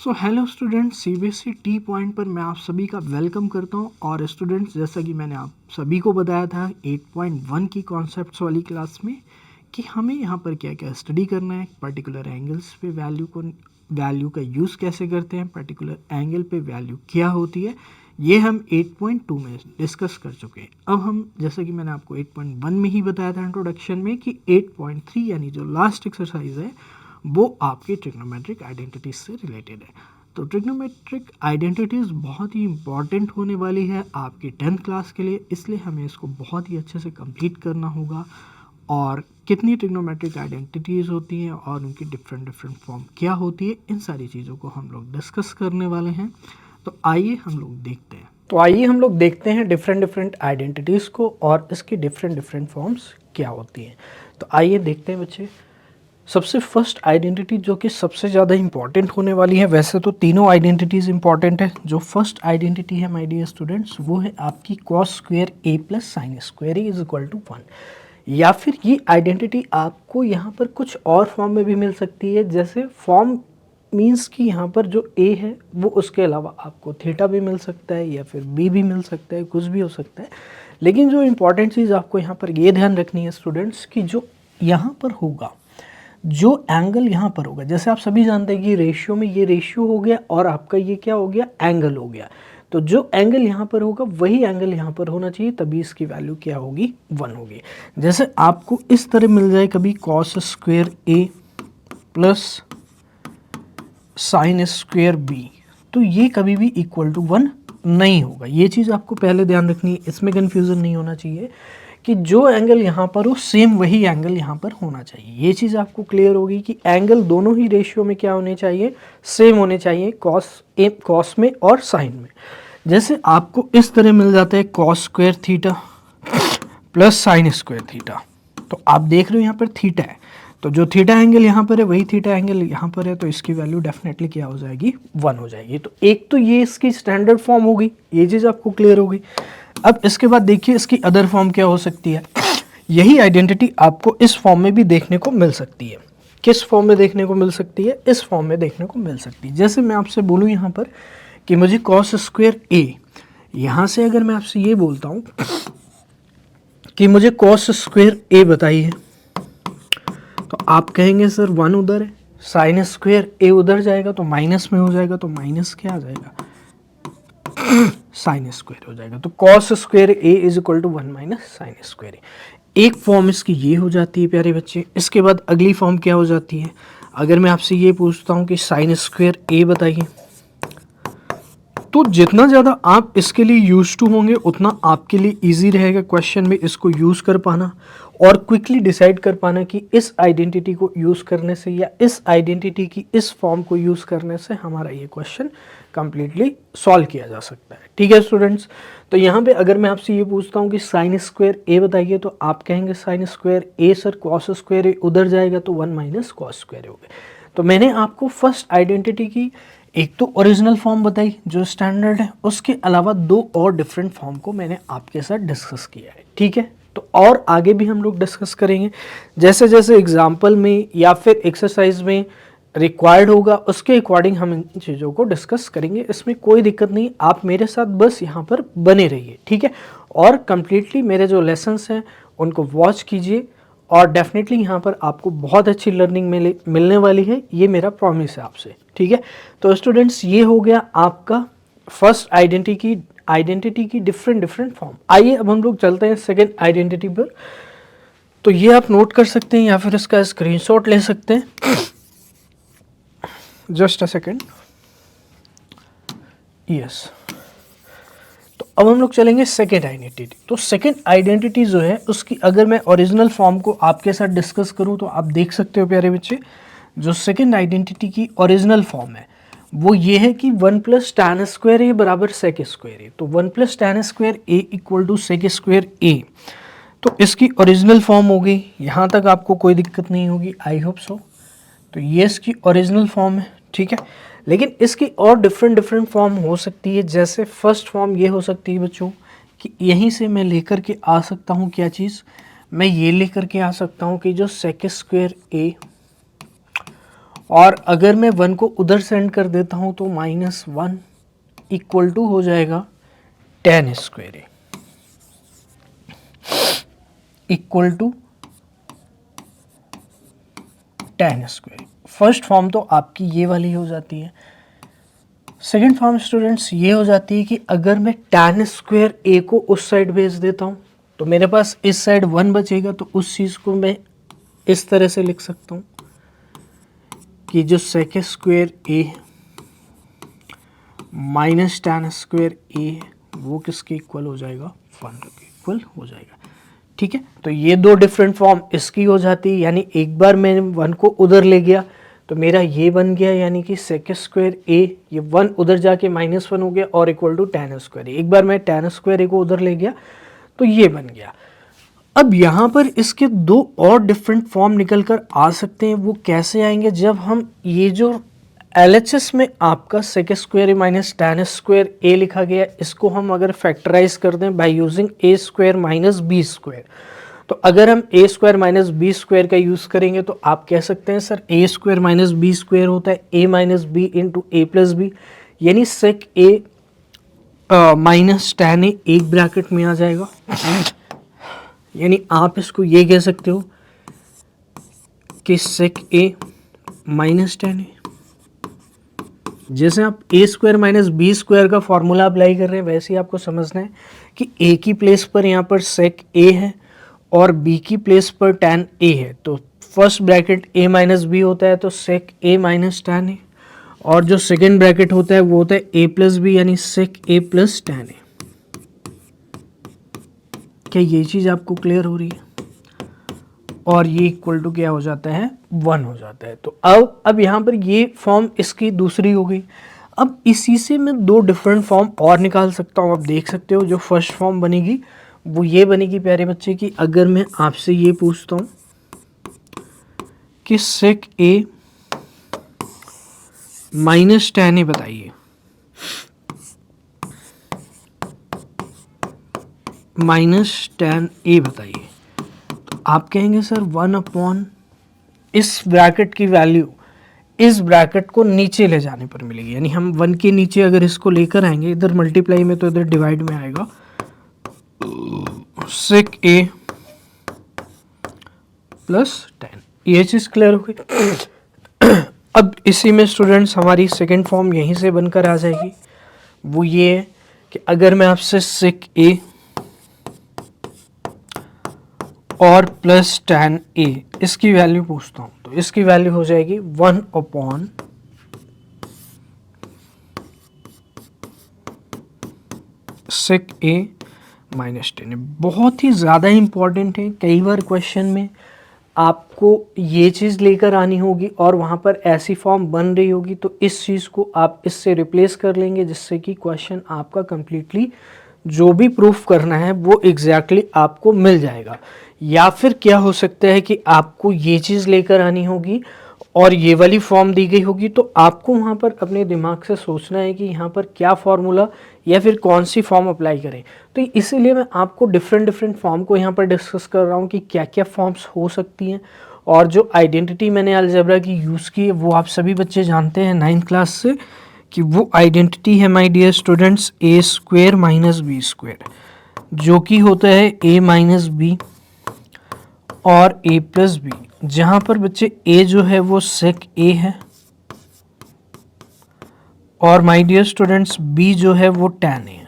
So hello students, CBSE T point पर मैं आप सभी का वेलकम करता हूं। और स्टूडेंट्स, जैसा कि मैंने आप सभी को बताया था 8.1 की कॉन्सेप्ट्स वाली क्लास में कि हमें यहां पर क्या क्या स्टडी करना है, पर्टिकुलर एंगल्स पे वैल्यू का यूज़ कैसे करते हैं, पर्टिकुलर एंगल पे वैल्यू क्या होती है, ये हम 8.2 में डिस्कस कर चुके हैं। अब हम, जैसा कि मैंने आपको 8.1 में ही बताया था इंट्रोडक्शन में, कि 8.3 यानी जो लास्ट एक्सरसाइज है वो आपके ट्रिग्नोमेट्रिक आइडेंटिटीज से रिलेटेड है। तो ट्रिग्नोमेट्रिक आइडेंटिटीज़ बहुत ही इंपॉर्टेंट होने वाली है आपकी 10th क्लास के लिए, इसलिए हमें इसको बहुत ही अच्छे से कंप्लीट करना होगा। और कितनी ट्रिग्नोमेट्रिक आइडेंटिटीज़ होती हैं और उनकी डिफरेंट फॉर्म क्या होती है, इन सारी चीज़ों को हम लोग डिस्कस करने वाले हैं। तो आइए हम लोग देखते हैं डिफरेंट आइडेंटिटीज़ को और इसकी डिफरेंट फॉर्म्स क्या होती हैं। तो आइए देखते हैं बच्चे। सबसे फर्स्ट आइडेंटिटी जो कि सबसे ज़्यादा इंपॉर्टेंट होने वाली है, वैसे तो तीनों आइडेंटिटीज़ इंपॉर्टेंट है। जो फर्स्ट आइडेंटिटी है माय डियर स्टूडेंट्स, वो है आपकी cos square A plus sine square A is equal to 1। या फिर ये आइडेंटिटी आपको यहाँ पर कुछ और फॉर्म में भी मिल सकती है, जैसे फॉर्म मीन्स कि यहाँ पर जो ए है वो उसके अलावा आपको थीटा भी मिल सकता है या फिर बी भी मिल सकता है, कुछ भी हो सकता है। लेकिन जो इंपॉर्टेंट चीज़ आपको यहाँ पर ये ध्यान रखनी है स्टूडेंट्स, कि जो यहाँ पर होगा, जो एंगल यहाँ पर होगा, जैसे आप सभी जानते हैं कि रेशियो में ये रेशियो हो गया और आपका ये क्या हो गया, एंगल हो गया। तो जो एंगल यहाँ पर होगा वही एंगल यहाँ पर होना चाहिए, तभी इसकी वैल्यू क्या होगी, 1 होगी। जैसे आपको इस तरह मिल जाए कभी cos square A plus sine square B, तो ये कभी भी इक्वल टू 1 नहीं होगा। ये चीज़ आपको पहले ध्यान रखनी है, इसमें कन्फ्यूज़न नहीं होना चाहिए कि जो एंगल यहाँ पर हो सेम वही एंगल यहाँ पर होना चाहिए। ये चीज़ आपको क्लियर होगी कि एंगल दोनों ही रेशियो में क्या होने चाहिए, सेम होने चाहिए, कॉस में और साइन में। जैसे आपको इस तरह मिल जाता है cos square theta plus sine square theta, तो आप देख रहे हो यहाँ पर थीटा है, तो जो थीटा एंगल यहाँ पर है वही थीटा एंगल यहाँ पर है, तो इसकी वैल्यू डेफिनेटली क्या हो जाएगी, 1 हो जाएगी। तो एक तो ये इसकी स्टैंडर्ड फॉर्म होगी, ये चीज़ आपको क्लियर होगी। अब इसके बाद देखिए इसकी अदर फॉर्म क्या हो सकती है। यही आइडेंटिटी आपको इस फॉर्म में भी देखने को मिल सकती है। किस फॉर्म में देखने को मिल सकती है, इस फॉर्म में देखने को मिल सकती है। जैसे मैं आपसे बोलूँ यहाँ पर कि मुझे कॉस स्क्वायर ए, यहाँ से अगर मैं आपसे ये बोलता हूँ कि मुझे कॉस स्क्वायर ए बताइए, तो आप कहेंगे सर 1 उधर है, साइन स्क्वायर ए उधर जाएगा तो माइनस में हो जाएगा, तो माइनस क्या आ जाएगा, साइन स्क्वायर हो जाएगा। तो cos square A is equal to 1 minus sine square A. एक फॉर्म इसकी ये हो जाती है प्यारे बच्चे। इसके बाद अगली फॉर्म क्या हो जाती है, अगर मैं आपसे ये पूछता हूँ कि साइन स्क्वायर ए बताइए, तो जितना ज़्यादा आप इसके लिए यूज टू होंगे उतना आपके लिए इजी रहेगा क्वेश्चन में इसको यूज़ कर पाना और क्विकली डिसाइड कर पाना कि इस आइडेंटिटी को यूज़ करने से या इस आइडेंटिटी की इस फॉर्म को यूज़ करने से हमारा ये क्वेश्चन कंप्लीटली सॉल्व किया जा सकता है। ठीक है स्टूडेंट्स, तो यहाँ पे अगर मैं आपसे ये पूछता हूँ कि साइन स्क्वायर ए बताइए, तो आप कहेंगे साइन स्क्वायर ए सर कॉस स्क्वायर ए उधर जाएगा तो 1 माइनस कॉस स्क्वायर हो गया। तो मैंने आपको फर्स्ट आइडेंटिटी की एक तो ओरिजिनल फॉर्म बताई जो स्टैंडर्ड है, उसके अलावा 2 और डिफरेंट फॉर्म को मैंने आपके साथ डिस्कस किया है। ठीक है, तो और आगे भी हम लोग डिस्कस करेंगे, जैसे जैसे एग्जाम्पल में या फिर एक्सरसाइज में रिक्वायर्ड होगा उसके अकॉर्डिंग हम इन चीज़ों को डिस्कस करेंगे। इसमें कोई दिक्कत नहीं, आप मेरे साथ बस यहाँ पर बने रहिए। ठीक है, और कम्प्लीटली मेरे जो लेसन्स हैं उनको वॉच कीजिए और डेफिनेटली यहाँ पर आपको बहुत अच्छी लर्निंग मिलने वाली है, ये मेरा प्रॉमिस है आपसे। ठीक है, तो स्टूडेंट्स ये हो गया आपका फर्स्ट आइडेंटिटी की डिफरेंट फॉर्म। आइए अब हम लोग चलते हैं सेकेंड आइडेंटिटी पर। तो ये आप नोट कर सकते हैं या फिर इसका स्क्रीनशॉट ले सकते हैं। Just a second, yes. तो अब हम लोग चलेंगे सेकेंड आइडेंटिटी। तो सेकेंड आइडेंटिटी जो है उसकी अगर मैं ओरिजिनल फॉर्म को आपके साथ डिस्कस करूं तो आप देख सकते हो प्यारे बच्चे, जो सेकेंड आइडेंटिटी की ओरिजिनल फॉर्म है वो ये है कि 1 प्लस टैन स्क्वायर ए बराबर सेक स्क्वायर ए। तो 1 plus tan square A equal to sec square A, तो इसकी ओरिजिनल फॉर्म हो गई। यहाँ तक आपको कोई दिक्कत नहीं होगी, आई होप सो। तो ये इसकी ओरिजिनल फॉर्म है। ठीक है, लेकिन इसकी और डिफरेंट फॉर्म हो सकती है। जैसे फर्स्ट फॉर्म ये हो सकती है बच्चों कि यहीं से मैं लेकर के आ सकता हूँ, क्या चीज़, मैं ये लेकर के आ सकता हूँ कि जो सेक स्क्वायर ए और अगर मैं 1 को उधर सेंड कर देता हूँ तो -1 इक्वल टू हो जाएगा tan square A equal to tan square. First form तो आपकी ये वाली हो जाती है। सेकेंड फॉर्म स्टूडेंट्स ये हो जाती है कि अगर मैं tan स्क्वायर ए को उस साइड भेज देता हूँ तो मेरे पास इस साइड 1 बचेगा, तो उस चीज़ को मैं इस तरह से लिख सकता हूँ कि जो sec square A minus tan square ए वो किसके इक्वल हो जाएगा, 1 के इक्वल हो जाएगा। ठीक है, तो ये दो डिफरेंट फॉर्म इसकी हो जाती है, यानी एक बार मैं 1 को उधर ले गया तो मेरा ये बन गया, यानी कि sec स्क्वायर ए, ये 1 उधर जाके -1 हो गया और equal to tan square A. एक बार मैं tan स्क्वायर ए को उधर ले गया तो ये बन गया। अब यहाँ पर इसके दो और डिफरेंट फॉर्म निकल कर आ सकते हैं। वो कैसे आएंगे, जब हम ये जो LHS में आपका sec square A minus tan square A लिखा गया, इसको हम अगर फैक्टराइज कर दें by using a square minus B square, तो अगर हम a square minus B square का यूज़ करेंगे तो आप कह सकते हैं sir a square minus B square होता है a minus B into A plus B, यानी sec a minus tan a एक ब्रैकेट में आ जाएगा। यानी आप इसको ये कह सकते हो कि sec a minus tan a, जैसे आप a square minus B square का फॉर्मूला अप्लाई कर रहे हैं वैसे ही आपको समझना है कि a की प्लेस पर यहाँ पर sec a है और b की प्लेस पर tan a है, तो first bracket a minus B होता है तो sec a minus tan a, और जो सेकेंड ब्रैकेट होता है वो होता है a प्लस बी यानी sec a plus tan a। क्या ये चीज़ आपको क्लियर हो रही है? और ये इक्वल टू क्या हो जाता है, 1 हो जाता है। तो अब यहाँ पर ये फॉर्म इसकी दूसरी हो गई। अब इसी से मैं दो डिफरेंट फॉर्म और निकाल सकता हूँ। आप देख सकते हो जो फर्स्ट फॉर्म बनेगी वो ये बनेगी प्यारे बच्चे की, अगर मैं आपसे ये पूछता हूँ कि sec a minus tan a बताइए, माइनस tan a बताइए, तो आप कहेंगे सर 1 अपॉन इस ब्रैकेट की वैल्यू इस ब्रैकेट को नीचे ले जाने पर मिलेगी, यानी हम 1 के नीचे अगर इसको लेकर आएंगे, इधर मल्टीप्लाई में तो इधर डिवाइड में आएगा, sec a प्लस tan। ये चीज़ क्लियर हो गई। अब इसी में स्टूडेंट्स हमारी सेकेंड फॉर्म यहीं से बनकर आ जाएगी। वो ये है कि अगर मैं आपसे sec a और प्लस tan a इसकी वैल्यू पूछता हूँ तो इसकी वैल्यू हो जाएगी 1 upon sec a minus tan a। बहुत ही ज़्यादा इम्पॉर्टेंट है, कई बार क्वेश्चन में आपको ये चीज़ लेकर आनी होगी और वहाँ पर ऐसी फॉर्म बन रही होगी, तो इस चीज़ को आप इससे रिप्लेस कर लेंगे जिससे कि क्वेश्चन आपका कंप्लीटली जो भी प्रूफ करना है वो एग्जैक्टली आपको मिल जाएगा। या फिर क्या हो सकता है कि आपको ये चीज़ लेकर आनी होगी और ये वाली फॉर्म दी गई होगी, तो आपको वहाँ पर अपने दिमाग से सोचना है कि यहाँ पर क्या फॉर्मूला या फिर कौन सी फॉर्म अप्लाई करें। तो इसीलिए मैं आपको डिफरेंट फॉर्म को यहाँ पर डिस्कस कर रहा हूँ कि क्या क्या फॉर्म्स हो सकती हैं। और जो आइडेंटिटी मैंने अलजेब्रा की यूज़ की है वो आप सभी बच्चे जानते हैं 9th क्लास से, कि वो आइडेंटिटी है my dear students a square minus B square, जो कि होता है a माइनस बी और a प्लस बी, जहाँ पर बच्चे a जो है वो sec a है और माय डियर स्टूडेंट्स b जो है वो tan a है।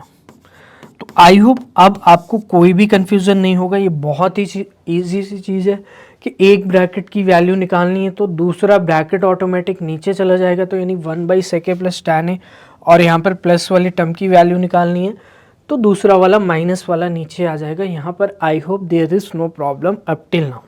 तो आई होप अब आपको कोई भी कंफ्यूजन नहीं होगा। ये बहुत ही ईजी सी चीज़ है कि एक ब्रैकेट की वैल्यू निकालनी है तो दूसरा ब्रैकेट ऑटोमेटिक नीचे चला जाएगा, तो यानी 1/sec a plus tan a, और यहाँ पर प्लस वाली टर्म की वैल्यू निकालनी है तो दूसरा वाला माइनस वाला नीचे आ जाएगा। यहाँ पर I hope there is no problem up till now.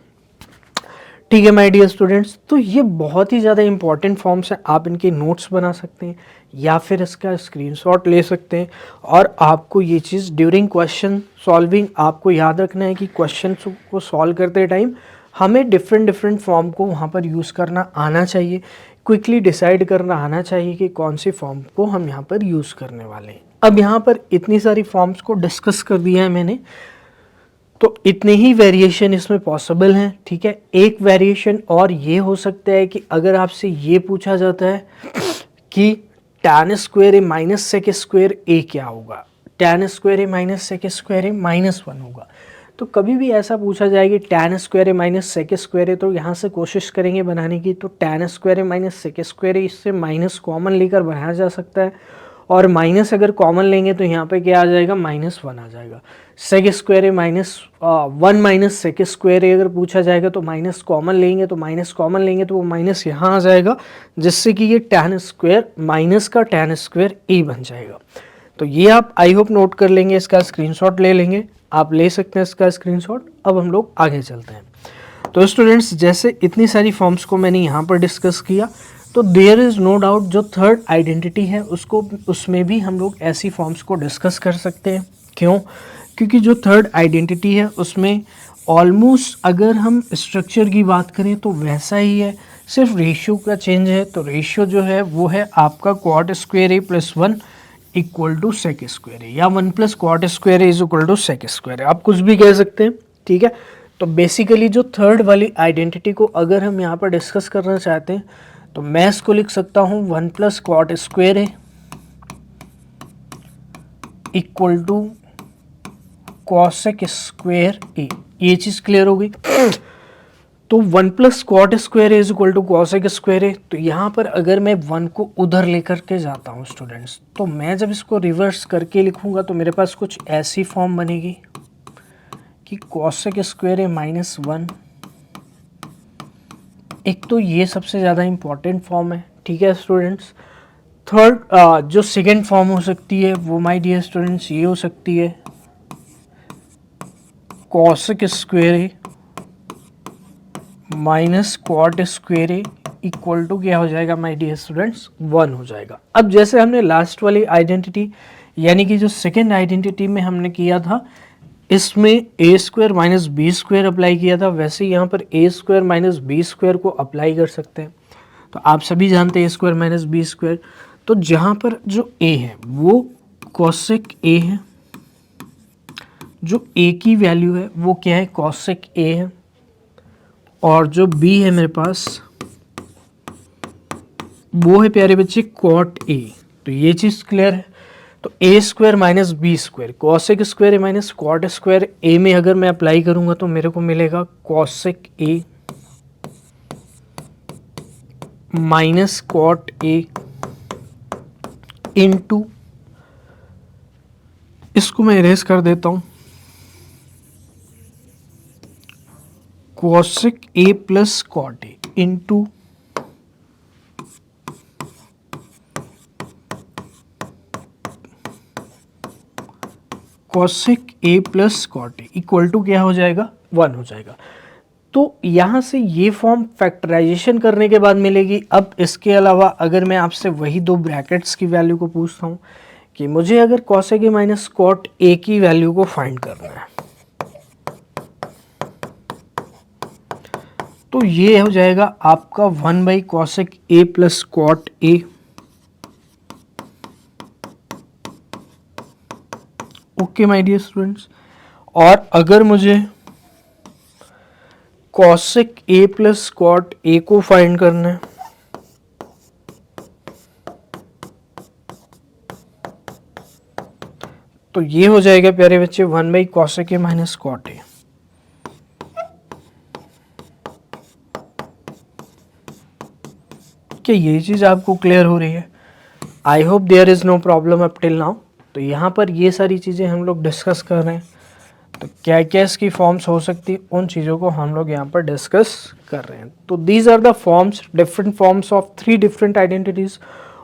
ठीक है माय डियर स्टूडेंट्स, तो ये बहुत ही ज़्यादा इंपॉर्टेंट फॉर्म्स हैं। आप इनके नोट्स बना सकते हैं या फिर इसका स्क्रीनशॉट ले सकते हैं, और आपको ये चीज़ ड्यूरिंग क्वेश्चन सॉल्विंग आपको याद रखना है कि क्वेश्चन को सॉल्व करते टाइम हमें डिफरेंट फॉर्म को वहाँ पर यूज़ करना आना चाहिए, क्विकली डिसाइड करना आना चाहिए कि कौन सी फॉर्म को हम यहाँ पर यूज़ करने वाले हैं। अब यहाँ पर इतनी सारी फॉर्म्स को डिस्कस कर दिया है मैंने, तो इतने ही वेरिएशन इसमें पॉसिबल हैं, ठीक है। एक वेरिएशन और ये हो सकता है कि अगर आपसे ये पूछा जाता है कि tan square A minus sec square ए क्या होगा, tan square A minus sec square ए -1 होगा। तो कभी भी ऐसा पूछा जाए कि tan square A minus sec square A, तो यहाँ से कोशिश करेंगे बनाने की, तो tan square A minus sec square ए, इससे माइनस कॉमन लेकर बनाया जा सकता है, और माइनस अगर कॉमन लेंगे तो यहाँ पे क्या आ जाएगा, -1 आ जाएगा। सेक स्क्वायर ए -1 माइनस सेक स्क्वायर ए अगर पूछा जाएगा तो माइनस कॉमन लेंगे, तो माइनस कॉमन लेंगे तो वो माइनस यहाँ आ जाएगा, जिससे कि ये tan स्क्वायर माइनस का tan स्क्वायर ए बन जाएगा। तो ये आप आई होप नोट कर लेंगे, इसका स्क्रीनशॉट ले लेंगे, आप ले सकते हैं इसका स्क्रीनशॉट। अब हम लोग आगे चलते हैं। तो स्टूडेंट्स, जैसे इतनी सारी फॉर्म्स को मैंने यहाँ पर डिस्कस किया, तो देयर इज़ नो डाउट जो थर्ड आइडेंटिटी है उसमें भी हम लोग ऐसी फॉर्म्स को डिस्कस कर सकते हैं। क्यों? क्योंकि जो थर्ड आइडेंटिटी है उसमें ऑलमोस्ट अगर हम स्ट्रक्चर की बात करें तो वैसा ही है, सिर्फ रेशियो का चेंज है। तो रेशियो जो है वो है आपका cot square A plus 1 equal to sec square A, या 1 plus cot square A is equal to sec square A, आप कुछ भी कह सकते हैं, ठीक है। तो बेसिकली जो थर्ड वाली आइडेंटिटी को अगर हम यहाँ पर डिस्कस करना चाहते हैं तो मैं इसको लिख सकता हूँ 1 plus cot square A equal to cosec square A. ये चीज़ क्लियर हो गई। तो 1 plus cot square A is equal to cosec square A. तो यहाँ पर अगर मैं 1 को उधर लेकर के जाता हूँ स्टूडेंट्स, तो मैं जब इसको रिवर्स करके लिखूँगा तो मेरे पास कुछ ऐसी फॉर्म बनेगी कि कॉसेक स्क्वायर ए -1। एक तो ये सबसे ज़्यादा इम्पॉर्टेंट फॉर्म है, ठीक है स्टूडेंट्स। थर्ड जो सेकेंड फॉर्म हो सकती है वो माय डियर स्टूडेंट्स ये हो सकती है cosec square A minus cot square A equal to क्या हो जाएगा माय डियर स्टूडेंट्स, 1 हो जाएगा। अब जैसे हमने लास्ट वाली आइडेंटिटी यानी कि जो सेकेंड आइडेंटिटी में हमने किया था, इसमें A square minus B square apply किया था, वैसे यहाँ पर A square minus B square को अप्लाई कर सकते हैं। तो आप सभी जानते हैं A square minus B square. तो जहाँ पर जो ए है वो कॉसेक ए है, जो ए की वैल्यू है वो क्या है, कॉसेक ए है, और जो बी है मेरे पास वो है प्यारे बच्चे कॉट ए। तो ये चीज़ क्लियर है। तो A square minus B square, cosec square A minus cot square A में अगर मैं अप्लाई करूंगा तो मेरे को मिलेगा cosec A minus cot A into, इसको मैं इरेज कर देता हूं, cosec A plus cot A into cosec A plus cot A equal to क्या हो जाएगा, 1 हो जाएगा। तो यहाँ से ये फॉर्म फैक्टराइजेशन करने के बाद मिलेगी। अब इसके अलावा अगर मैं आपसे वही दो ब्रैकेट्स की वैल्यू को पूछता हूँ कि मुझे अगर cosec A minus cot A की वैल्यू को फाइंड करना है, तो ये हो जाएगा आपका 1 by cosec A plus cot A. Okay my dear students. और अगर मुझे cosec A plus cot A को फाइंड करना है, तो ये हो जाएगा प्यारे बच्चे 1 by cosec A minus cot A. क्या ये चीज़ आपको क्लियर हो रही है? I hope there is no problem up till now. तो यहाँ पर ये सारी चीज़ें हम लोग डिस्कस कर रहे हैं। तो क्या क्या इसकी फॉर्म्स हो सकती है, उन चीज़ों को हम लोग यहाँ पर डिस्कस कर रहे हैं। तो these are the forms, different forms of 3 different identities.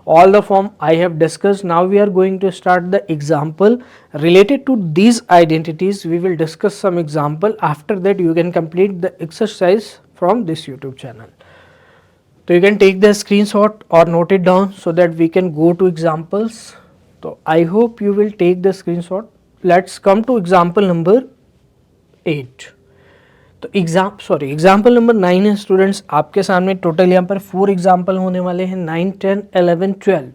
All the form I have discussed. Now we are going to start the example related to these identities. We will discuss some example. After that you can complete the exercise from this YouTube channel. So you can take the screenshot or note it down so that we can go to examples. So I hope you will take the screenshot. Let's come to example number 8. तो example number 9 है students आपके सामने। Total यहाँ पर 4 example होने वाले हैं, 9, 10, 11, 12।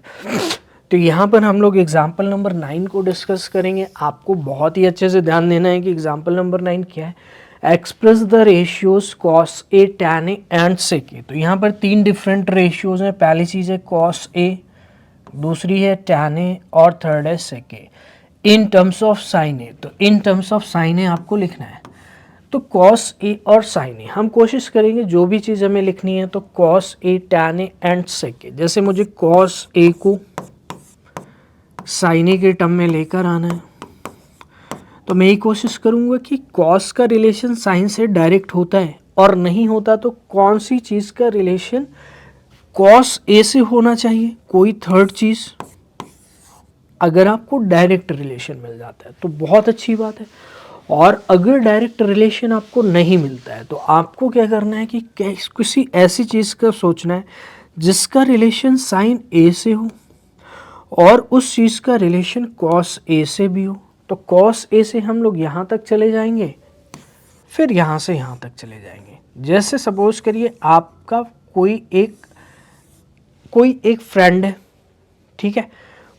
तो यहाँ पर हम लोग एग्जाम्पल नंबर 9 को डिस्कस करेंगे। आपको बहुत ही अच्छे से ध्यान देना है कि एग्जाम्पल नंबर 9 क्या है। Express the ratios cos A, tan A and sec A. तो यहाँ पर 3 डिफरेंट रेशियोज हैं। पहली चीज़ है कॉस ए, दूसरी है टैन ए और थर्ड है सेक ए। In terms of sine A, तो इन टर्म्स ऑफ साइन ए आपको लिखना है। तो कॉस ए और साइन ए हम कोशिश करेंगे जो भी चीज़ हमें लिखनी है तो cos A, tan A and sec A. जैसे मुझे कॉस ए को साइन ए के टर्म में लेकर आना है तो मैं ये कोशिश करूँगा कि कॉस का रिलेशन साइन से डायरेक्ट होता है, और नहीं होता तो कौन सी चीज़ का रिलेशन कॉस ए से होना चाहिए, कोई थर्ड चीज़। अगर आपको डायरेक्ट रिलेशन मिल जाता है तो बहुत अच्छी बात है, और अगर डायरेक्ट रिलेशन आपको नहीं मिलता है तो आपको क्या करना है कि किसी ऐसी चीज़ का सोचना है जिसका रिलेशन साइन ए से हो और उस चीज़ का रिलेशन कॉस ए से भी हो। तो कॉस ए से हम लोग यहाँ तक चले जाएंगे, फिर यहाँ से यहाँ तक चले जाएंगे। जैसे सपोज करिए आपका कोई एक फ्रेंड है, ठीक है,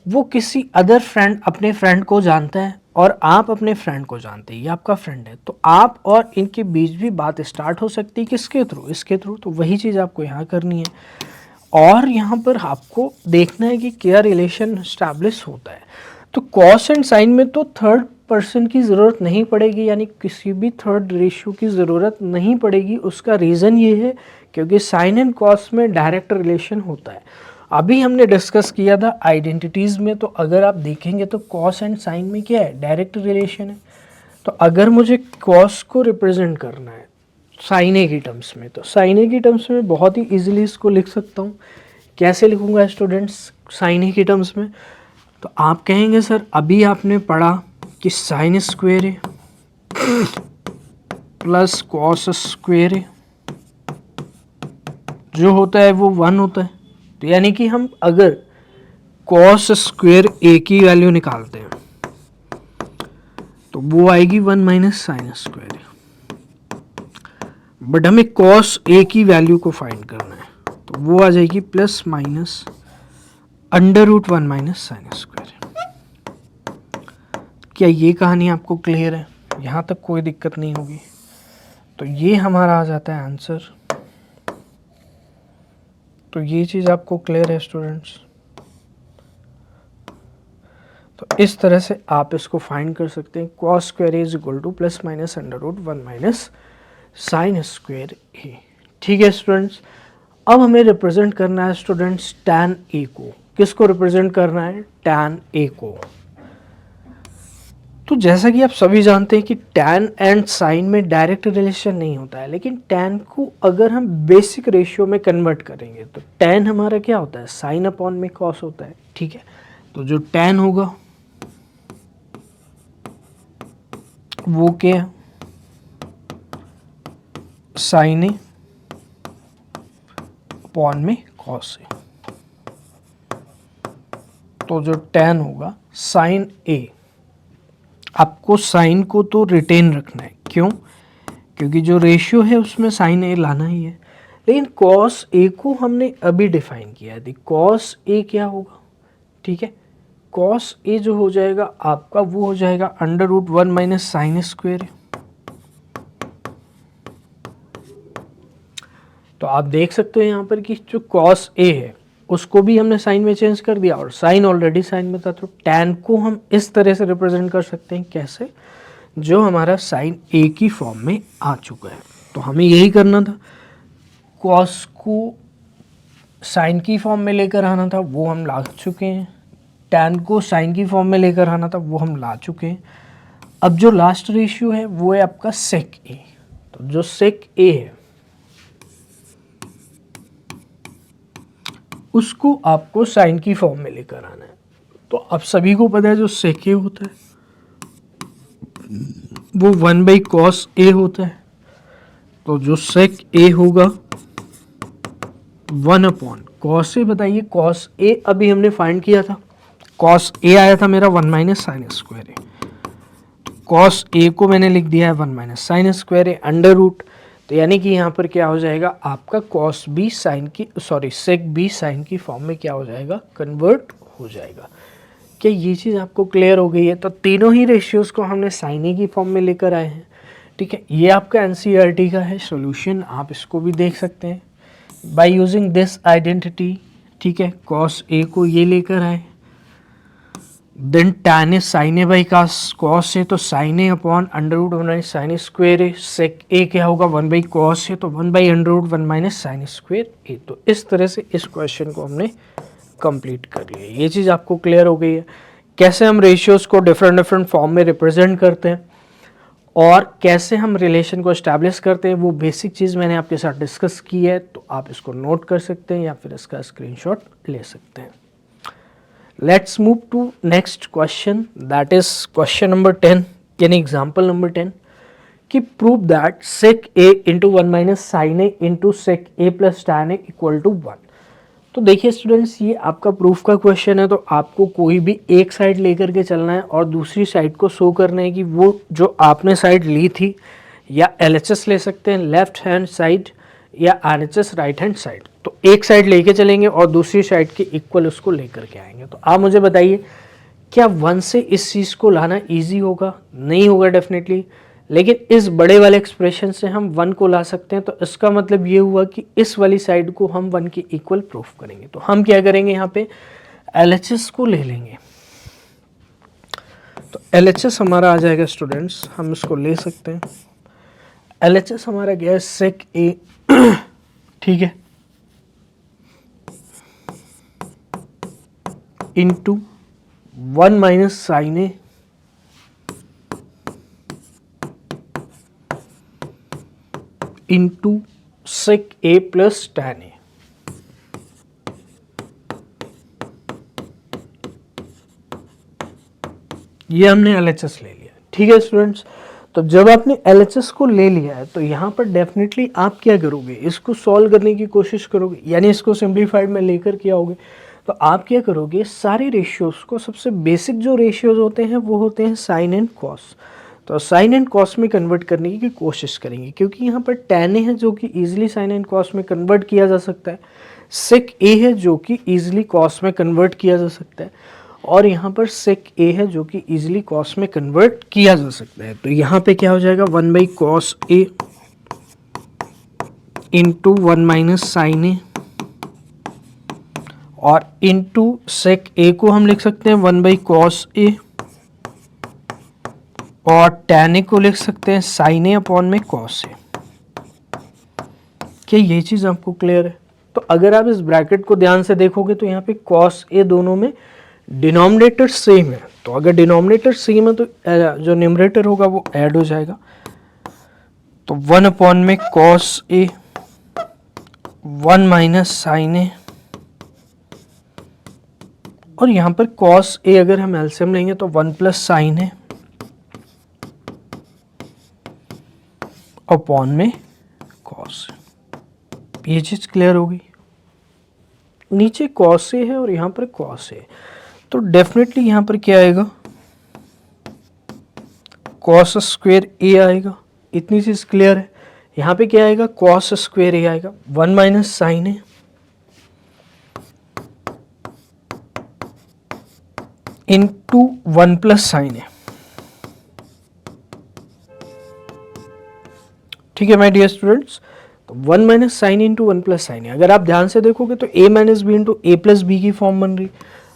वो किसी अदर फ्रेंड अपने फ्रेंड को जानता है और आप अपने फ्रेंड को जानते हैं, ये आपका फ्रेंड है। तो आप और इनके बीच भी बात स्टार्ट हो सकती है किसके थ्रू, इसके थ्रू। तो वही चीज़ आपको यहाँ करनी है, और यहाँ पर आपको देखना है कि क्या रिलेशन स्टैब्लिश होता है। तो कॉस एंड साइन में तो थर्ड पर्सन की ज़रूरत नहीं पड़ेगी, यानी किसी भी थर्ड रेशियो की ज़रूरत नहीं पड़ेगी। उसका रीज़न ये है क्योंकि साइन एंड कॉस में डायरेक्ट रिलेशन होता है। अभी हमने डिस्कस किया था आइडेंटिटीज़ में, तो अगर आप देखेंगे तो कॉस एंड साइन में क्या है, डायरेक्ट रिलेशन है। तो अगर मुझे कॉस को रिप्रेजेंट करना है साइन ए की टर्म्स में, तो साइन ए की टर्म्स में बहुत ही इजीली इसको लिख सकता हूँ। कैसे लिखूँगा स्टूडेंट्स साइन ए की टर्म्स में? तो आप कहेंगे सर अभी आपने पढ़ा कि साइन स्क्वेयर ए प्लस कॉस स्क्वेयर ए जो होता है वो 1 होता है। तो यानी कि हम अगर कॉस स्क्वेयर ए की वैल्यू निकालते हैं तो वो आएगी 1 minus sine square A. But हमें कॉस ए की वैल्यू को फाइंड करना है, तो वो आ जाएगी plus minus under root 1 minus sine square. क्या ये कहानी आपको क्लियर है? यहाँ तक कोई दिक्कत नहीं होगी। तो ये हमारा आ जाता है आंसर। तो ये चीज़ आपको क्लियर है स्टूडेंट्स? तो इस तरह से आप इसको फाइंड कर सकते हैं। Cos square is equal to plus minus under root 1 minus sine square A. ठीक है स्टूडेंट्स, अब हमें रिप्रेजेंट करना है स्टूडेंट्स टैन ए को। किसको रिप्रेजेंट करना है? टैन ए को। तो जैसा कि आप सभी जानते हैं कि टैन एंड साइन में डायरेक्ट रिलेशन नहीं होता है, लेकिन टैन को अगर हम बेसिक रेशियो में कन्वर्ट करेंगे तो टैन हमारा क्या होता है? साइन अपॉन में कॉस होता है। ठीक है, तो जो टैन होगा वो क्या है? साइन ए अपॉन में कॉस ए। तो जो टैन होगा साइन ए, आपको साइन को तो रिटेन रखना है। क्यों? क्योंकि जो रेशियो है उसमें साइन ए लाना ही है। लेकिन कॉस ए को हमने अभी डिफाइन किया है। कॉस ए क्या होगा? ठीक है, कॉस ए जो हो जाएगा आपका वो हो जाएगा under root 1 minus sine square. तो आप देख सकते हो यहाँ पर कि जो कॉस ए है उसको भी हमने साइन में चेंज कर दिया, और साइन ऑलरेडी साइन में था। तो टैन को हम इस तरह से रिप्रेजेंट कर सकते हैं। कैसे? जो हमारा साइन ए की फॉर्म में आ चुका है। तो हमें यही करना था, कॉस को साइन की फॉर्म में लेकर आना था, वो हम ला चुके हैं। टैन को साइन की फॉर्म में लेकर आना था, वो हम ला चुके हैं। अब जो लास्ट रेशियो है वो है आपका सेक ए। तो जो सेक ए है उसको आपको साइन की फॉर्म में लेकर आना है। तो आप सभी को पता है जो सेक ए होता है वो 1 बाई कॉस ए होता है। तो जो सेक ए होगा 1 अपॉन कॉस ए। बताइए कॉस ए अभी हमने फाइंड किया था, कॉस ए आया था मेरा 1 minus sine square A. Cos A को मैंने लिख दिया है 1 minus sine square A under root. तो यानी कि यहाँ पर क्या हो जाएगा आपका कॉस बी साइन की सेक बी साइन की फॉर्म में क्या हो जाएगा? कन्वर्ट हो जाएगा। क्या ये चीज़ आपको क्लियर हो गई है? तो तीनों ही रेशियोज़ को हमने साइन ए की फॉर्म में लेकर आए हैं, ठीक है। ये आपका एनसीईआरटी का है सॉल्यूशन, आप इसको भी देख सकते हैं बाय यूजिंग दिस आइडेंटिटी, ठीक है। कॉस ए को ये लेकर आए, then tan A sine A by cos A, तो sine A upon under root one minus sine square A, sec A क्या होगा 1 बाई कॉस ए, तो 1 by under root one minus sine square A. तो इस तरह से इस question को हमने कंप्लीट कर लिया। ये चीज़ आपको क्लियर हो गई है कैसे हम रेशियोज़ को डिफरेंट फॉर्म में रिप्रेजेंट करते हैं और कैसे हम रिलेशन को एस्टैब्लिश करते हैं। वो बेसिक चीज़ मैंने आपके साथ डिस्कस की है, तो आप इसको नोट कर सकते हैं या फिर इसका स्क्रीनशॉट ले सकते हैं। Let's move to next question, that is question number 10 यानी example number 10 कि prove that sec a into 1 minus sin a into sec a plus tan a equal to 1। तो देखिए स्टूडेंट्स, ये आपका प्रूफ का क्वेश्चन है, तो आपको कोई भी एक साइड लेकर के चलना है और दूसरी साइड को शो करना है कि वो जो आपने साइड ली थी, या LHS ले सकते हैं लेफ्ट हैंड साइड या RHS राइट हैंड साइड। तो एक साइड लेके चलेंगे और दूसरी साइड के इक्वल उसको लेकर के आएंगे। तो आप मुझे बताइए क्या 1 से इस चीज़ को लाना इजी होगा? नहीं होगा डेफिनेटली, लेकिन इस बड़े वाले एक्सप्रेशन से हम 1 को ला सकते हैं। तो इसका मतलब ये हुआ कि इस वाली साइड को हम 1 के इक्वल प्रूफ करेंगे। तो हम क्या करेंगे, यहाँ पे LHS को ले लेंगे। तो LHS हमारा आ जाएगा स्टूडेंट्स, हम इसको ले सकते हैं। LHS हमारा क्या है, सेक ए, ठीक है, into 1 minus sine A into sec A plus tan A. ये हमने LHS ले लिया, ठीक है स्टूडेंट्स। तो जब आपने LHS को ले लिया है तो यहाँ पर डेफिनेटली आप क्या करोगे, इसको सॉल्व करने की कोशिश करोगे, यानी इसको सिंप्लीफाइड में लेकर के आओगे। तो आप क्या करोगे, सारे रेशियोज़ को, सबसे बेसिक जो रेशियोज़ होते हैं वो होते हैं साइन एंड कॉस। तो साइन एंड कॉस में कन्वर्ट करने की कोशिश करेंगे, क्योंकि यहाँ पर tan ए है जो कि ईजिली साइन एंड कॉस में कन्वर्ट किया जा सकता है, सेक ए है जो कि ईजिली कॉस में कन्वर्ट किया जा सकता है, और यहाँ पर सेक ए है जो कि ईजिली कॉस में कन्वर्ट किया जा सकता है। तो यहाँ पे क्या हो जाएगा, 1 by cos A into 1 minus sine A, और इंटू सेक ए को हम लिख सकते हैं 1 बाई कॉस ए, और टैन ए को लिख सकते हैं साइन ए अपॉन में कॉस ए। क्या ये चीज़ आपको क्लियर है? तो अगर आप इस ब्रैकेट को ध्यान से देखोगे तो यहाँ पे कॉस ए दोनों में डिनोमिनेटर सेम है। तो अगर डिनोमिनेटर सेम है तो जो न्यूमरेटर होगा वो ऐड हो जाएगा। तो 1 अपॉन में cos A, 1 minus sine A, और यहाँ पर कॉस ए अगर हम एलसीएम लेंगे तो 1 प्लस साइन ए अपॉन में कॉस। ये चीज़ क्लियर हो गई। नीचे कॉस ए है और यहाँ पर कॉस ए, तो डेफिनेटली यहाँ पर क्या आएगा, कॉस स्क्वेयर ए आएगा। इतनी चीज़ क्लियर है। यहाँ पे क्या आएगा, कॉस स्क्वेयर ए आएगा, 1 minus sine A into 1 plus sine A. ठीक है माय डियर स्टूडेंट्स, तो 1 minus sine into 1 plus sine A. अगर आप ध्यान से देखोगे तो a minus B into A plus B की फॉर्म बन रही।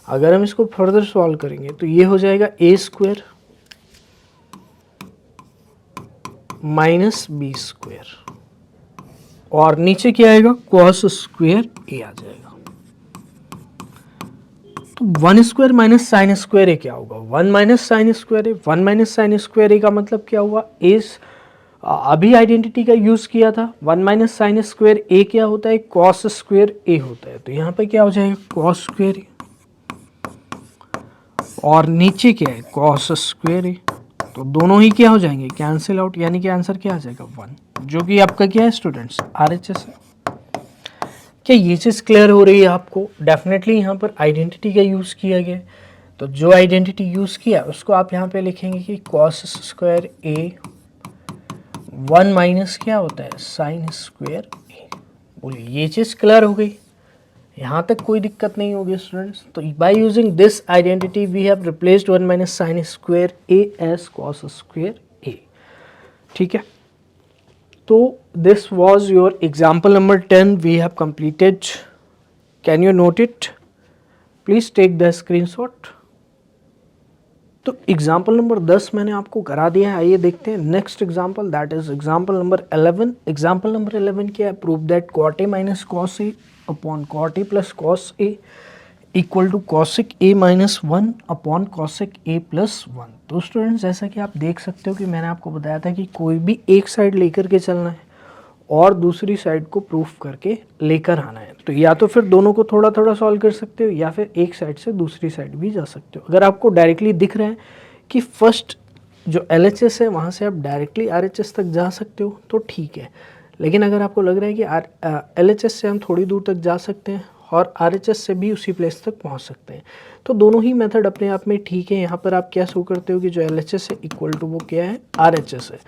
अगर हम इसको फर्दर सॉल्व करेंगे तो ये हो जाएगा a square minus B square, और नीचे क्या आएगा, कॉस स्क्वायर ए आ जाएगा। तो 1 स्क्वायर माइनस साइन स्क्वायर ए क्या होगा, 1 माइनस साइन स्क्वायर ए। 1 माइनस साइन स्क्वायर ए का मतलब क्या हुआ, इस अभी आइडेंटिटी का यूज किया था। 1 माइनस साइन स्क्वायर ए क्या होता है, कॉस स्क्वायर ए होता है। तो यहाँ पे क्या हो जाएगा, कॉस स्क्वायर ए, और नीचे क्या है, कॉस स्क्वायर ए। तो दोनों ही क्या हो जाएंगे, कैंसिल आउट, यानी कि आंसर क्या आ जाएगा 1, जो कि आपका क्या है स्टूडेंट्स, RHS है। क्या ये चीज़ क्लियर हो रही है आपको? डेफिनेटली यहाँ पर आइडेंटिटी का यूज़ किया गया। तो जो आइडेंटिटी यूज़ किया उसको आप यहाँ पे लिखेंगे कि कॉस स्क्वायर ए 1 माइनस क्या होता है, साइन स्क्वायर ए। बोलिए ये चीज़ क्लियर हो गई। यहाँ तक कोई दिक्कत नहीं होगी स्टूडेंट्स। तो by using this identity we have replaced 1 minus sine square A as cos square A. ठीक है, तो this was your example number 10 we have completed. Can you note it? Please take the screenshot. तो example number 10 मैंने आपको करा दिया है। आइए देखते हैं next example, that is example number 11। Example number 11 क्या है? Prove that cot A minus cos A upon cot A plus cos A equal to cosec A minus 1 upon cosec A plus 1। तो स्टूडेंट्स जैसा कि आप देख सकते हो कि मैंने आपको बताया था कि कोई भी एक साइड लेकर के चलना है और दूसरी साइड को प्रूफ करके लेकर आना है। तो या तो फिर दोनों को थोड़ा थोड़ा सॉल्व कर सकते हो या फिर एक साइड से दूसरी साइड भी जा सकते हो। अगर आपको डायरेक्टली दिख रहा है कि फर्स्ट जो LHS है वहाँ से आप डायरेक्टली RHS तक जा सकते हो तो ठीक है, लेकिन अगर आपको लग रहा है कि LHS से हम थोड़ी दूर तक जा सकते हैं और RHS से भी उसी प्लेस तक पहुँच सकते हैं, तो दोनों ही मेथड अपने आप में ठीक है। यहाँ पर आप क्या शो करते हो कि जो LHS है इक्वल टू वो क्या है? RHS है।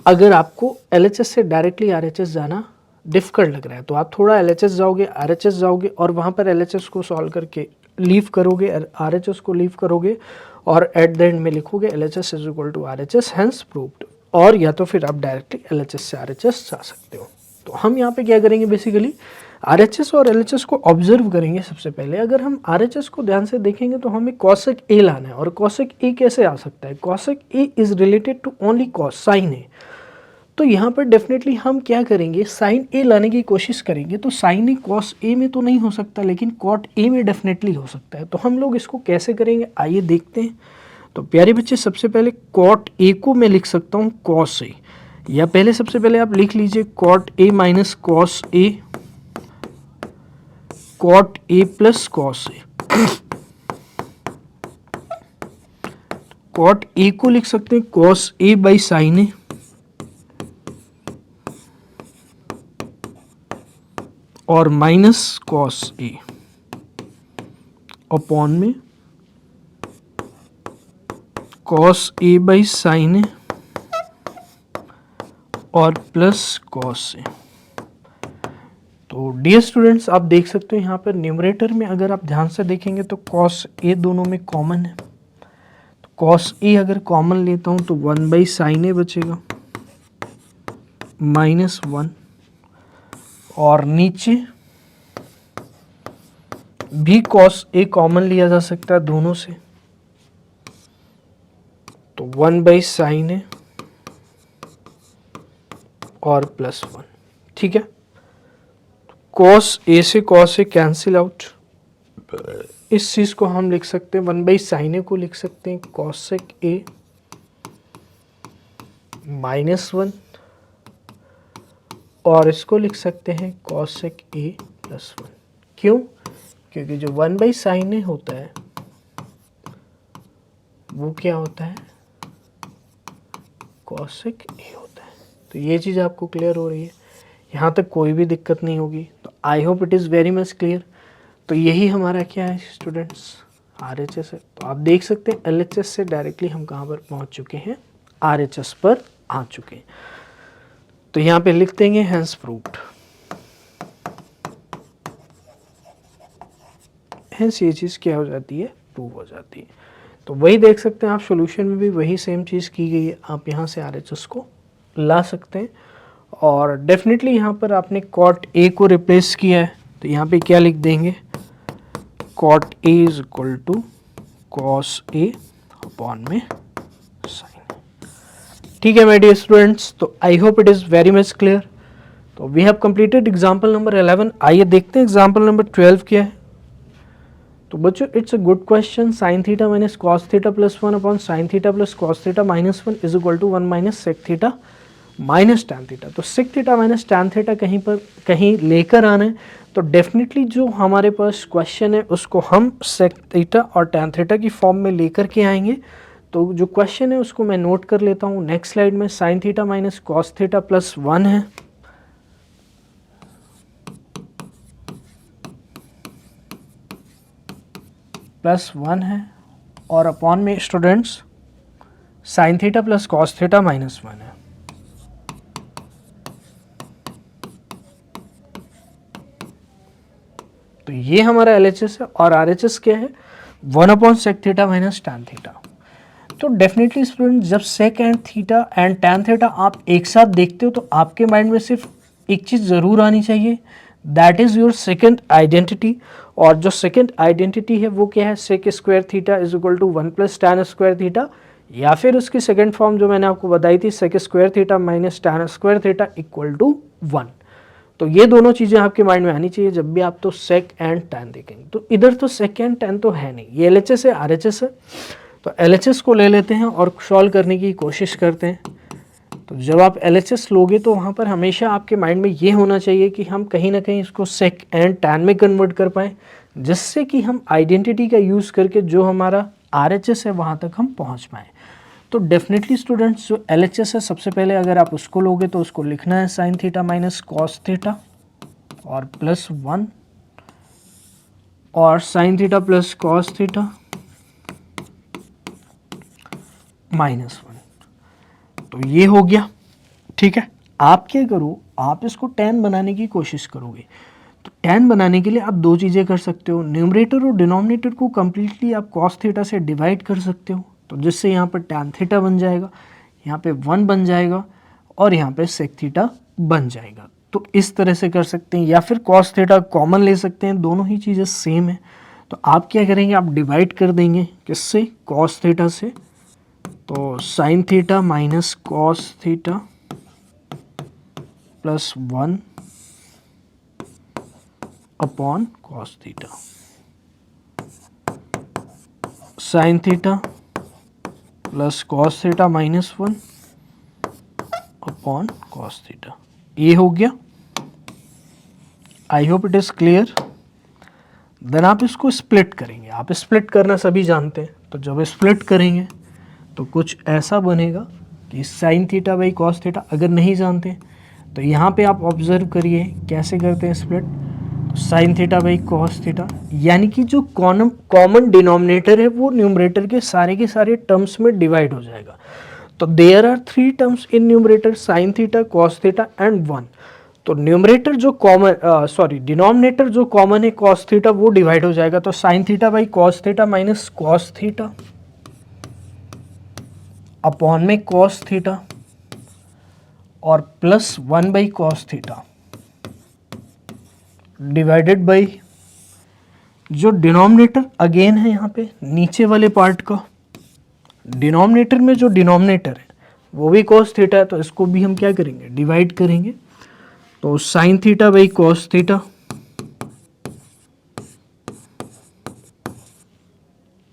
अगर आपको LHS से डायरेक्टली RHS जाना डिफ़िकल्ट लग रहा है तो आप थोड़ा LHS जाओगे, RHS जाओगे और वहाँ पर LHS को सॉल्व करके लीव करोगे, RHS को लीव करोगे और एट द एंड में लिखोगे LHS is equal to RHS hence proved. और या तो फिर आप डायरेक्टली LHS से RHS जा सकते हो। तो हम यहाँ पे क्या करेंगे, बेसिकली RHS और LHS को ऑब्जर्व करेंगे। सबसे पहले अगर हम RHS को ध्यान से देखेंगे तो हमें कॉसेक ए लाना है। और कॉसेक ए कैसे आ सकता है? Cosec A is related to only cos sine A. तो यहाँ पर डेफिनेटली हम क्या करेंगे, साइन ए लाने की कोशिश करेंगे। तो साइन ए कॉस ए में तो नहीं हो सकता, लेकिन कॉट ए में डेफिनेटली हो सकता है। तो हम लोग इसको कैसे करेंगे, आइए देखते हैं। तो प्यारे बच्चे सबसे पहले कॉट ए को मैं लिख सकता हूँ कॉस ए, या पहले सबसे पहले आप लिख लीजिए cot A minus cos A, cot A plus cos A. Cot A को लिख सकते हैं cos A by sine A, और माइनस कॉस ए अपॉन में cos A by sine A और प्लस कॉस ए। तो डियर स्टूडेंट्स आप देख सकते हो यहाँ पर न्यूमरेटर में अगर आप ध्यान से देखेंगे तो कॉस ए दोनों में कॉमन है। तो कॉस ए अगर कॉमन लेता हूँ तो 1 बाई साइन ए बचेगा माइनस 1, और नीचे भी कॉस ए कॉमन लिया जा सकता है दोनों से, तो 1 बाई साइन ए और प्लस 1। ठीक है, कॉस ए से कॉस ए कैंसिल आउट। इस चीज को हम लिख सकते हैं 1 बाई साइन ए को लिख सकते हैं कॉसेक ए माइनस 1, और इसको लिख सकते हैं कॉसेक ए प्लस 1। क्यों? क्योंकि जो 1 बाई साइन ए होता है वो क्या होता है? कॉसेक ए होता है। तो ये चीज़ आपको क्लियर हो रही है, यहाँ तक कोई भी दिक्कत नहीं होगी। तो I hope it is very much clear. तो यही हमारा क्या है स्टूडेंट्स, RHS है। तो आप देख सकते हैं LHS से डायरेक्टली हम कहाँ पर पहुँच चुके हैं, RHS पर आ चुके हैं। तो यहाँ पे लिख देंगे हैंस प्रूव्ड। हैंस ये चीज़ क्या हो जाती है, प्रूव हो जाती है। तो वही देख सकते हैं आप सॉल्यूशन में भी वही सेम चीज़ की गई है। आप यहाँ से RHS को ला सकते हैं, और डेफिनेटली यहाँ पर आपने कॉट ए को रिप्लेस किया है। तो यहाँ पे क्या लिख देंगे, cot A is equal to cos A upon में साइन। ठीक है माय डियर स्टूडेंट्स, तो I hope it is very much clear. तो we have completed example number 11। आइए देखते हैं एग्जाम्पल नंबर 12 क्या है। तो बच्चों it's a good question, sine theta minus cos theta plus 1 upon sine theta plus cos theta minus 1 is equal to 1 minus sec theta minus tan theta. तो sec theta minus tan theta कहीं लेकर आना है, तो definitely जो हमारे पास question है उसको हम सेक थीटा और टैन थीटा की फॉर्म में लेकर के आएंगे। तो जो क्वेश्चन है उसको मैं नोट कर लेता हूँ। नेक्स्ट स्लाइड में sign theta minus cos theta plus 1 है, और अपॉन में students sign theta plus cos theta minus 1 है। तो ये हमारा LHS है और RHS क्या है 1/sec theta minus tan theta. तो डेफिनेटली स्टूडेंट जब sec and theta and tan theta आप एक साथ देखते हो तो आपके माइंड में सिर्फ एक चीज़ ज़रूर आनी चाहिए, that is your second identity. और जो सेकेंड आइडेंटिटी है वो क्या है, sec square theta is equal to 1 + tan square theta, या फिर उसकी सेकेंड फॉर्म जो मैंने आपको बताई थी sec square theta minus tan square theta equal to 1। तो ये दोनों चीज़ें आपके माइंड में आनी चाहिए जब भी आप तो sec एंड tan देखेंगे। तो इधर तो sec एंड tan तो है नहीं, ये LHS है RHS है। तो LHS को ले लेते हैं और सॉल्व करने की कोशिश करते हैं। तो जब आप LHS लोगे तो वहाँ पर हमेशा आपके माइंड में ये होना चाहिए कि हम कहीं ना कहीं इसको sec एंड tan में कन्वर्ट कर पाएँ, जिससे कि हम आइडेंटिटी का यूज़ करके जो हमारा RHS है वहाँ तक हम पहुँच पाएँ। तो डेफिनेटली स्टूडेंट्स जो LHS है सबसे पहले अगर आप उसको लोगे तो उसको लिखना है sign theta minus cos theta और प्लस 1 और sign theta plus cos theta minus 1। तो ये हो गया, ठीक है। आप क्या करो, आप इसको tan बनाने की कोशिश करोगे। तो tan बनाने के लिए आप दो चीज़ें कर सकते हो, न्यूमरेटर और डिनोमिनेटर को कम्प्लीटली आप कॉस थीटा से डिवाइड कर सकते हो, तो जिससे यहाँ पर tan थीटा बन जाएगा, यहाँ पे 1 बन जाएगा और यहाँ पे sec थीटा बन जाएगा। तो इस तरह से कर सकते हैं, या फिर cos थीटा कॉमन ले सकते हैं, दोनों ही चीज़ें सेम है। तो आप क्या करेंगे, आप डिवाइड कर देंगे किससे, cos थीटा से। तो sine theta minus cos theta plus 1 upon cos theta, sine theta plus cos theta minus 1 upon cos theta. ये हो गया, I hope it is clear. Then आप इसको स्प्लिट करेंगे, आप स्प्लिट करना सभी जानते हैं। तो जब स्प्लिट करेंगे तो कुछ ऐसा बनेगा कि sine theta by cos theta, अगर नहीं जानते तो यहाँ पे आप ऑब्जर्व करिए कैसे करते हैं split. Sine theta by cos theta, यानी कि जो कॉमन डिनोमिनेटर है वो न्यूमरेटर के सारे टर्म्स में डिवाइड हो जाएगा। तो there are 3 terms in numerator, sine theta, cos theta and 1। तो न्यूमरेटर जो डिनोमिनेटर जो कॉमन है कॉस थीटा वो डिवाइड हो जाएगा। तो sine theta by cos theta minus cos theta upon में कॉस थीटा और plus 1 by cos theta divided by जो डिनोमिनेटर अगेन है यहाँ पे नीचे वाले पार्ट का, डिनोमिनेटर में जो डिनोमिनेटर है वो भी कॉस थीटा है, तो इसको भी हम क्या करेंगे, डिवाइड करेंगे। तो sine theta by cos theta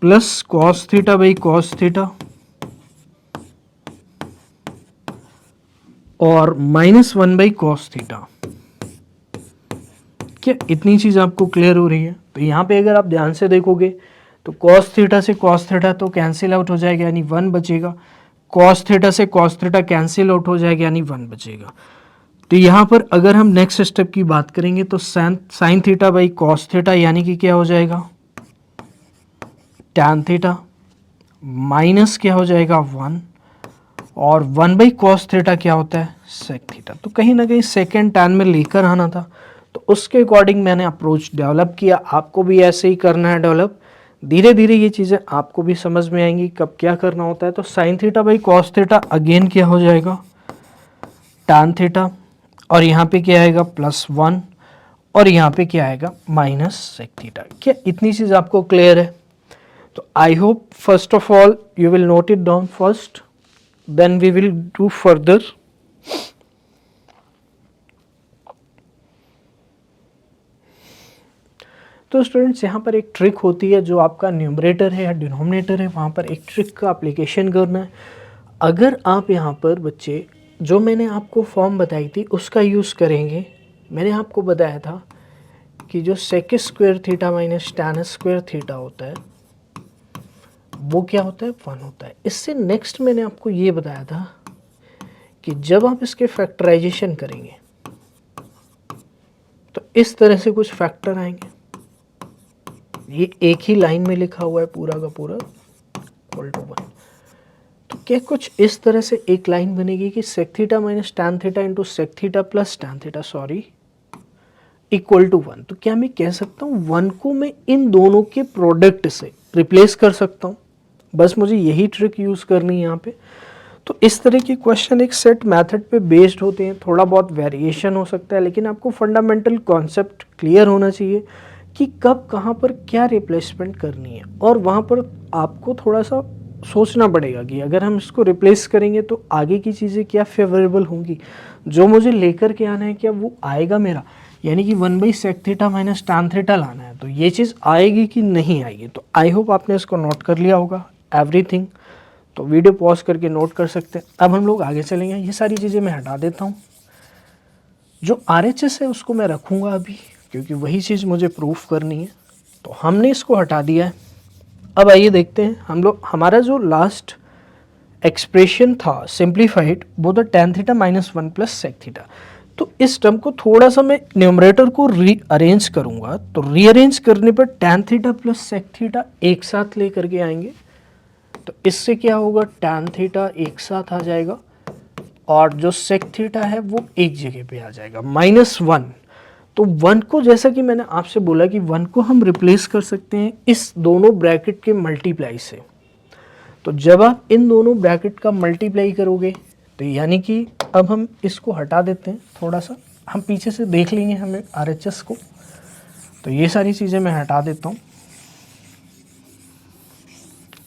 plus cos theta by cos theta और माइनस 1 बाई कॉस थीटा। क्या इतनी चीज़ आपको क्लियर हो रही है? तो यहाँ पे अगर आप ध्यान से देखोगे तो कॉस थीटा से कॉस थीटा तो कैंसिल आउट हो जाएगा, यानी 1 बचेगा। कॉस थीटा से कॉस थीटा कैंसिल आउट हो जाएगा, यानी 1 बचेगा। तो यहाँ पर अगर हम नेक्स्ट स्टेप की बात करेंगे तो sine theta by cos theta यानी कि क्या हो जाएगा, टैन थीटा माइनस क्या हो जाएगा 1, और 1 बाई कॉस थीटा क्या होता है, सेक थीटा। तो कहीं ना कहीं सेकेंड टैन में लेकर आना था, तो उसके अकॉर्डिंग मैंने अप्रोच डेवलप किया। आपको भी ऐसे ही करना है डेवलप, धीरे धीरे ये चीज़ें आपको भी समझ में आएंगी कब क्या करना होता है। तो sine theta by cos theta again क्या हो जाएगा, टैन थीटा, और यहाँ पे क्या आएगा प्लस 1, और यहाँ पे क्या आएगा माइनस सेक थीटा। क्या इतनी चीज़ आपको क्लियर है? तो I hope first of all you will note it down first, then we will do further. तो स्टूडेंट्स यहाँ पर एक ट्रिक होती है, जो आपका न्यूमरेटर है या डिनोमिनेटर है वहाँ पर एक ट्रिक का एप्लीकेशन करना है। अगर आप यहाँ पर बच्चे जो मैंने आपको फॉर्म बताई थी उसका यूज़ करेंगे, मैंने आपको बताया था कि जो sec square theta minus tan square theta होता है वो क्या होता है, 1 होता है। इससे नेक्स्ट मैंने आपको ये बताया था कि जब आप इसके फैक्टराइजेशन करेंगे तो इस तरह से कुछ फैक्टर आएंगे। ये एक ही लाइन में लिखा हुआ है पूरा का पूरा इक्वल टू 1। तो क्या कुछ इस तरह से एक लाइन बनेगी कि sec theta minus tan theta into sec theta plus tan theta, sorry equal to 1, तो क्या मैं कह सकता हूँ 1 को मैं इन दोनों के प्रोडक्ट से रिप्लेस कर सकता हूँ। बस मुझे यही ट्रिक यूज़ करनी है यहाँ पे। तो इस तरह के क्वेश्चन एक सेट मेथड पे बेस्ड होते हैं, थोड़ा बहुत वेरिएशन हो सकता है, लेकिन आपको फंडामेंटल कॉन्सेप्ट क्लियर होना चाहिए कि कब कहाँ पर क्या रिप्लेसमेंट करनी है। और वहाँ पर आपको थोड़ा सा सोचना पड़ेगा कि अगर हम इसको रिप्लेस करेंगे तो आगे की चीज़ें क्या फेवरेबल होंगी, जो मुझे लेकर के आना है क्या वो आएगा मेरा, यानी कि 1/sec θ - tan θ लाना है, तो ये चीज़ आएगी कि नहीं आएगी। तो आई होप आपने इसको नोट कर लिया होगा एवरीथिंग। तो वीडियो पॉज करके नोट कर सकते हैं। अब हम लोग आगे चलेंगे। ये सारी चीज़ें मैं हटा देता हूँ। जो RHS है उसको मैं रखूँगा अभी, क्योंकि वही चीज़ मुझे प्रूफ करनी है। तो हमने इसको हटा दिया है। अब आइए देखते हैं हम लोग, हमारा जो लास्ट एक्सप्रेशन था सिंप्लीफाइड, वो था tan θ - 1 + sec θ। तो इस टर्म को थोड़ा सा मैं न्यूमरेटर को रीअरेंज करूँगा। तो रीअरेंज करने पर tan θ + sec θ एक साथ ले करके आएंगे। तो इससे क्या होगा, tan θ एक साथ आ जाएगा और जो sec θ है वो एक जगह पे आ जाएगा, -1। तो 1 को, जैसा कि मैंने आपसे बोला कि 1 को हम रिप्लेस कर सकते हैं इस दोनों ब्रैकेट के मल्टीप्लाई से। तो जब आप इन दोनों ब्रैकेट का मल्टीप्लाई करोगे तो यानी कि अब हम इसको हटा देते हैं, थोड़ा सा हम पीछे से देख लेंगे हमें RHS को। तो ये सारी चीज़ें मैं हटा देता हूँ।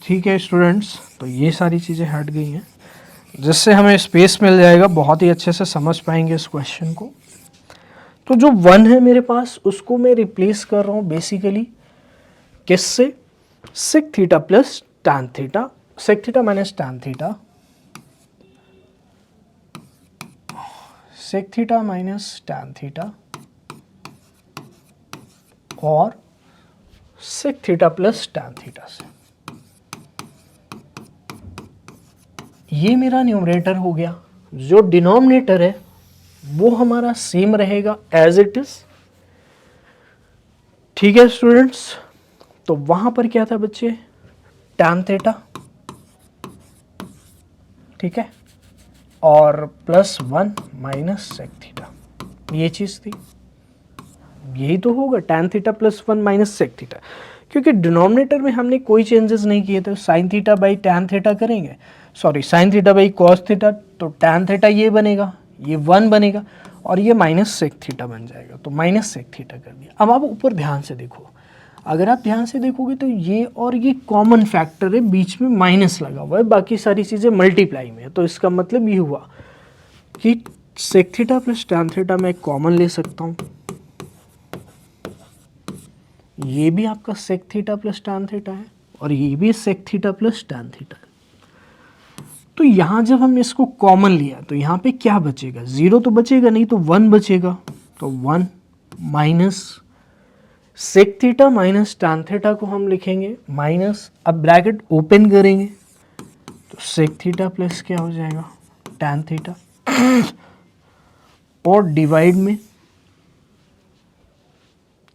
ठीक है स्टूडेंट्स, तो ये सारी चीज़ें हट गई हैं, जिससे हमें स्पेस मिल जाएगा, बहुत ही अच्छे से समझ पाएंगे इस क्वेश्चन को। तो जो 1 है मेरे पास, उसको मैं रिप्लेस कर रहा हूँ बेसिकली किससे, sec θ + tan θ, sec θ - tan θ, sec θ - tan θ और sec θ + tan θ से। ये मेरा न्यूमरेटर हो गया। जो डिनोमिनेटर है वो हमारा सेम रहेगा एज इट इज। ठीक है स्टूडेंट्स, तो वहां पर क्या था बच्चे, tan θ, ठीक है, और +1 - sec θ, ये चीज थी। यही तो होगा tan θ + 1 - sec θ, क्योंकि डिनोमिनेटर में हमने कोई चेंजेस नहीं किए थे। sin θ / tan θ करेंगे, सॉरी sin θ / cos θ, तो tan θ ये बनेगा, ये 1 बनेगा और ये -sec θ बन जाएगा। तो -sec θ कर दिया। अब आप ऊपर ध्यान से देखो, अगर आप ध्यान से देखोगे तो ये और ये कॉमन फैक्टर है, बीच में माइनस लगा हुआ है, बाकी सारी चीज़ें मल्टीप्लाई में है। तो इसका मतलब ये हुआ कि sec θ + tan θ मैं कॉमन ले सकता हूँ। ये भी आपका sec θ + tan θ है और ये भी sec θ + tan θ है। तो यहाँ जब हम इसको कॉमन लिया तो यहाँ पे क्या बचेगा, 0 तो बचेगा नहीं, तो 1 बचेगा। तो 1 माइनस sec θ - tan θ को हम लिखेंगे माइनस, अब ब्रैकेट ओपन करेंगे तो sec θ प्लस क्या हो जाएगा, tan θ, और डिवाइड में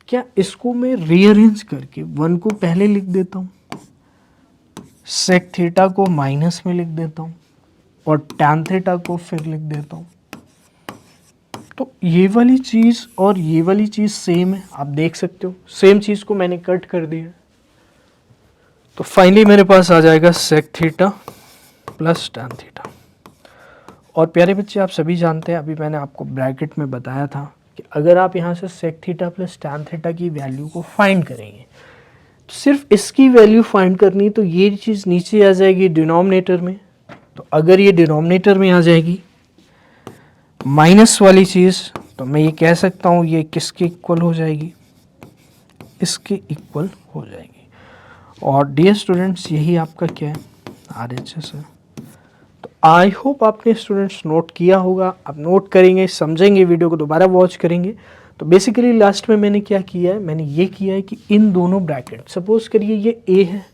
क्या, इसको मैं रीअरेंज करके 1 को पहले लिख देता हूँ, sec θ को माइनस में लिख देता हूँ और tan θ को फिर लिख देता हूँ। तो ये वाली चीज़ और ये वाली चीज़ सेम है, आप देख सकते हो, सेम चीज़ को मैंने कट कर दिया। तो फाइनली मेरे पास आ जाएगा sec θ + tan θ। और प्यारे बच्चे, आप सभी जानते हैं, अभी मैंने आपको ब्रैकेट में बताया था कि अगर आप यहाँ से sec θ + tan θ की वैल्यू को फाइंड करेंगे, तो सिर्फ इसकी वैल्यू फाइंड करनी, तो ये चीज़ नीचे आ जाएगी डिनोमिनेटर में। तो अगर ये डिनोमिनेटर में आ जाएगी माइनस वाली चीज़, तो मैं ये कह सकता हूँ ये किसके इक्वल हो जाएगी, इसके इक्वल हो जाएगी। और डियर स्टूडेंट्स, यही आपका क्या है, RHS है। तो आई होप आपने स्टूडेंट्स नोट किया होगा। आप नोट करेंगे, समझेंगे, वीडियो को दोबारा वॉच करेंगे। तो बेसिकली लास्ट में मैंने क्या किया है, मैंने ये किया है कि इन दोनों ब्रैकेट, सपोज करिए ये A है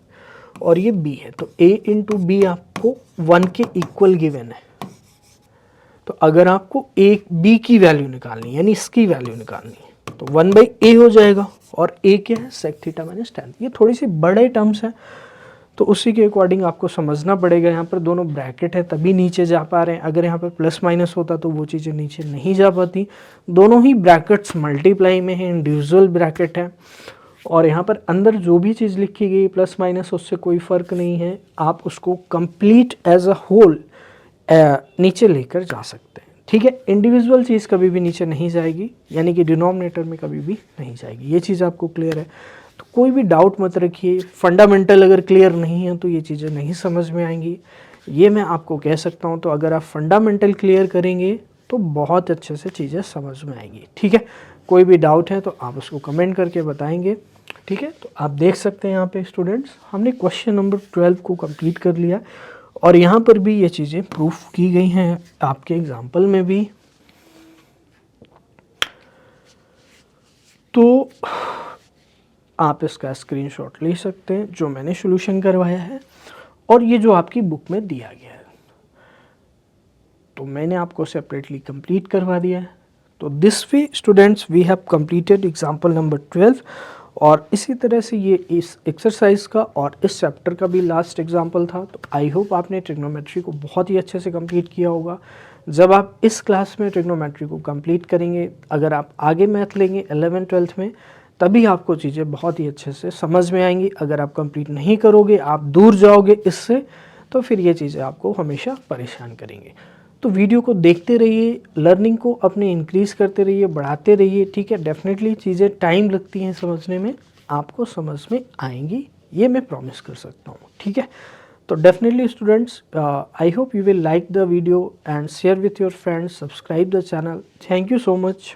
और ये B है, तो A × B आपको 1 के इक्वल गिवन है। तो अगर आपको B की वैल्यू निकालनी है, यानी इसकी वैल्यू निकालनी है, तो 1/A हो जाएगा। और A क्या है, sec θ - tan। ये थोड़ी सी बड़े टर्म्स हैं, तो उसी के अकॉर्डिंग आपको समझना पड़ेगा। यहाँ पर दोनों ब्रैकेट है तभी नीचे जा पा रहे हैं, अगर यहाँ पर प्लस माइनस होता तो वो चीज़ें नीचे नहीं जा पाती। दोनों ही ब्रैकेट्स मल्टीप्लाई में है, इंडिविजुअल ब्रैकेट है, और यहाँ पर अंदर जो भी चीज़ लिखी गई प्लस माइनस उससे कोई फ़र्क नहीं है, आप उसको कंप्लीट एज अ होल नीचे लेकर जा सकते हैं। ठीक है, इंडिविजुअल चीज़ कभी भी नीचे नहीं जाएगी, यानी कि डिनोमिनेटर में कभी भी नहीं जाएगी। ये चीज़ आपको क्लियर है? तो कोई भी डाउट मत रखिए। फंडामेंटल अगर क्लियर नहीं है तो ये चीज़ें नहीं समझ में आएंगी, ये मैं आपको कह सकता हूँ। तो अगर आप फंडामेंटल क्लियर करेंगे तो बहुत अच्छे से चीज़ें समझ में आएंगी। ठीक है, कोई भी डाउट है तो आप उसको कमेंट करके बताएंगे। ठीक है, तो आप देख सकते हैं यहाँ पे स्टूडेंट्स, हमने क्वेश्चन नंबर 12 को कंप्लीट कर लिया, और यहाँ पर भी ये चीज़ें प्रूफ की गई हैं आपके एग्जाम्पल में भी। तो आप इसका स्क्रीनशॉट ले सकते हैं जो मैंने सॉल्यूशन करवाया है, और ये जो आपकी बुक में दिया गया है तो मैंने आपको सेपरेटली कंप्लीट करवा दिया है। तो this way students we have completed example number 12, और इसी तरह से ये इस एक्सरसाइज का और इस चैप्टर का भी लास्ट एग्जाम्पल था। तो आई होप आपने ट्रिग्नोमेट्री को बहुत ही अच्छे से कंप्लीट किया होगा। जब आप इस क्लास में ट्रिग्नोमेट्री को कंप्लीट करेंगे, अगर आप आगे मैथ लेंगे 11th-12th में, तभी आपको चीज़ें बहुत ही अच्छे से समझ में आएंगी। अगर आप कंप्लीट नहीं करोगे, आप दूर जाओगे इससे, तो फिर ये चीज़ें आपको हमेशा परेशान करेंगे। तो वीडियो को देखते रहिए, लर्निंग को अपने इंक्रीज़ करते रहिए, बढ़ाते रहिए। ठीक है, डेफिनेटली चीज़ें टाइम लगती हैं समझने में, आपको समझ में आएंगी, ये मैं प्रॉमिस कर सकता हूँ। ठीक है, तो definitely students I hope you will like the video and share with your friends, subscribe the channel. Thank you so much.